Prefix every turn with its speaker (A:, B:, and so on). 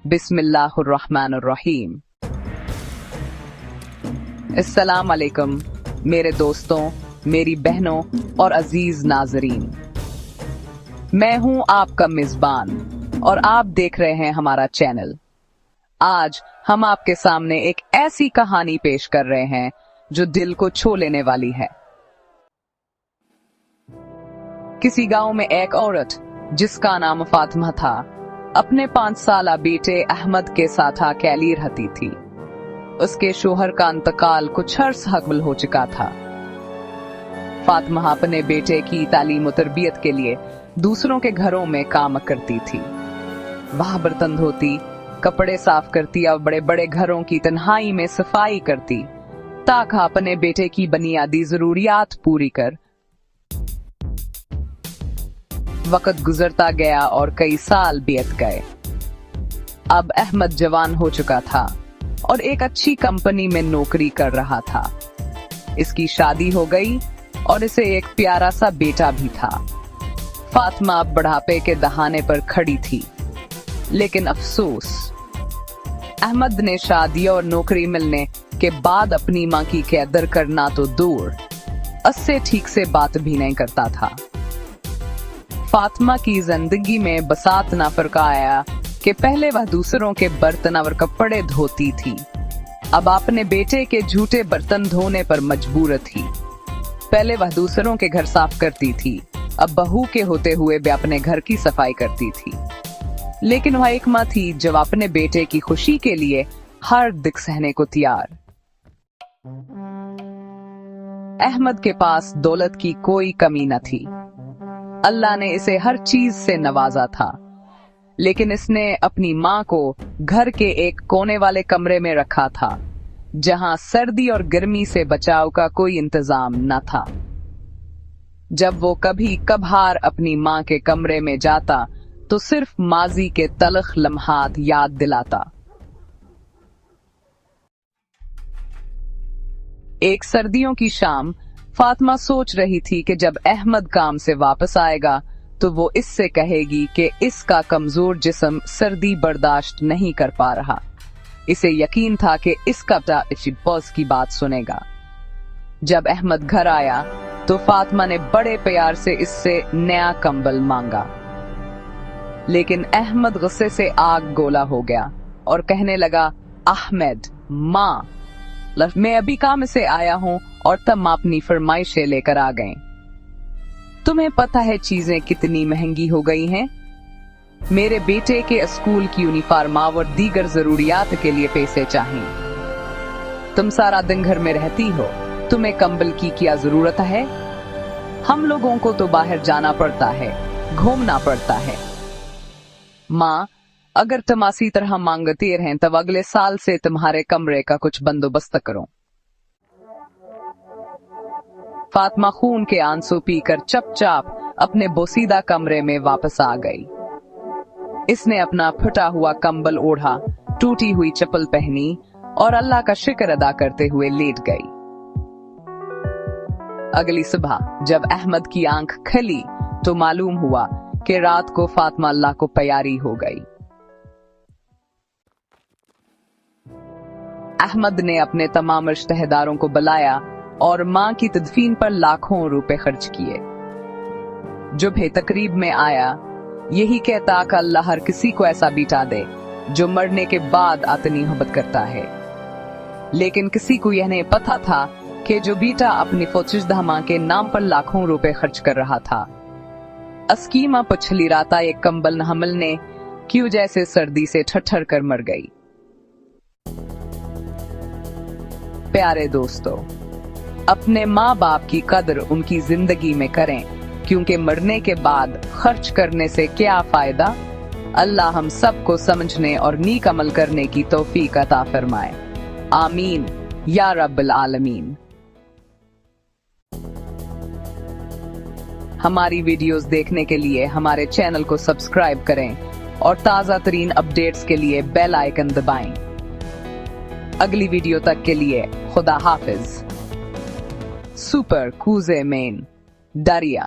A: बिस्मिल्लाहिर्रहमानिर्रहीम। अस्सलाम वालेकुम मेरे दोस्तों, मेरी बहनों और अजीज नाजरीन। मैं हूं आपका मेजबान और आप देख रहे हैं हमारा चैनल। आज हम आपके सामने एक ऐसी कहानी पेश कर रहे हैं जो दिल को छू लेने वाली है। किसी गांव में एक औरत जिसका नाम फातिमा था, अपने 5 साला बेटे अहमद के साथ अकेली रहती थी। उसके शोहर का इंतकाल कुछ अर्स कबल हो चुका था। फातिमा अपने बेटे की तालीम और तरबियत के लिए दूसरों के घरों में काम करती थी। वह बर्तन धोती, कपड़े साफ करती और बड़े बड़े घरों की तन्हाई में सफाई करती ताकि अपने बेटे की बुनियादी जरूरियात पूरी कर। वक्त गुजरता गया और कई साल बीत गए। अब अहमद जवान हो चुका था और एक अच्छी कंपनी में नौकरी कर रहा था। इसकी शादी हो गई और इसे एक प्यारा सा बेटा भी था। फातिमा अब बुढ़ापे के दहाने पर खड़ी थी, लेकिन अफसोस, अहमद ने शादी और नौकरी मिलने के बाद अपनी मां की कदर करना तो दूर, उससे ठीक से बात भी नहीं करता था। फातिमा की जिंदगी में बसात ना फर्क आया कि पहले वह दूसरों के बर्तन और कपड़े धोती थी, अब अपने बेटे के झूठे बर्तन धोने पर मजबूर थी। पहले वह दूसरों के घर साफ करती थी, अब बहू के होते हुए भी अपने घर की सफाई करती थी। लेकिन वह एक मां थी जब अपने बेटे की खुशी के लिए हर दुख सहने को तैयार। अहमद के पास दौलत की कोई कमी न थी। अल्लाह ने इसे हर चीज से नवाजा था, लेकिन इसने अपनी मां को घर के एक कोने वाले कमरे में रखा था, जहां सर्दी और गर्मी से बचाव का कोई इंतजाम न था। जब वो कभी कभार अपनी मां के कमरे में जाता तो सिर्फ माजी के तलख लम्हात याद दिलाता। एक सर्दियों की शाम फातिमा सोच रही थी कि जब अहमद काम से वापस आएगा तो वो इससे कहेगी कि इसका कमजोर जिस्म सर्दी बर्दाश्त नहीं कर पा रहा। इसे यकीन था कि इसका पिता इसी बॉस की बात सुनेगा। जब अहमद घर आया तो फातिमा ने बड़े प्यार से इससे नया कंबल मांगा, लेकिन अहमद गुस्से से आग गोला हो गया और कहने लगा, अहमद, माँ, मैं अभी काम से आया हूँ और तब अपनी फरमाइशें लेकर आ गए। तुम्हें पता है चीजें कितनी महंगी हो गई हैं? मेरे बेटे के स्कूल की यूनिफॉर्म और दीगर जरूरियात के लिए पैसे चाहिए। तुम सारा दिन घर में रहती हो, तुम्हें कंबल की क्या जरूरत है? हम लोगों को तो बाहर जाना पड़ता है, घूमना पड़ता है। माँ, अगर तुम इसी तरह मांगते रहें तब अगले साल से तुम्हारे कमरे का कुछ बंदोबस्त करो। फातिमा खून के आंसू पीकर चुपचाप अपने बोसीदा कमरे में वापस आ गई। इसने अपना फटा हुआ कंबल ओढ़ा, टूटी हुई चप्पल पहनी और अल्लाह का शुक्र अदा करते हुए लेट गई। अगली सुबह जब अहमद की आंख खुली तो मालूम हुआ कि रात को फातिमा अल्लाह को प्यारी हो गई। अहमद ने अपने तमाम रिश्तेदारों को बुलाया और मां की तदफीन पर लाखों रुपए खर्च किए। जो भी तकरीब में आया यही कहता कि अल्लाह हर किसी को ऐसा बेटा दे जो मरने के बाद इतनी मोहब्बत करता है। लेकिन किसी को यह नहीं पता था कि जो बेटा अपनी फौजिशदा मां के नाम पर लाखों रुपए खर्च कर रहा था, उसकी मां पछली रात एक कंबल न मिलने की वजह से सर्दी से ठठर कर मर गई। प्यारे दोस्तों, अपने माँ बाप की कदर उनकी जिंदगी में करें, क्योंकि मरने के बाद खर्च करने से क्या फायदा। अल्लाह हम सबको समझने और नेक अमल करने की तौफीक अता फरमाए। आमीन या रब्बल आलमीन। हमारी वीडियोस देखने के लिए हमारे चैनल को सब्सक्राइब करें और ताज़ा तरीन अपडेट्स के लिए बेल आइकन दबाएं। अगली वीडियो तक के लिए खुदा हाफिज। सुपर कूजे मेन दरिया।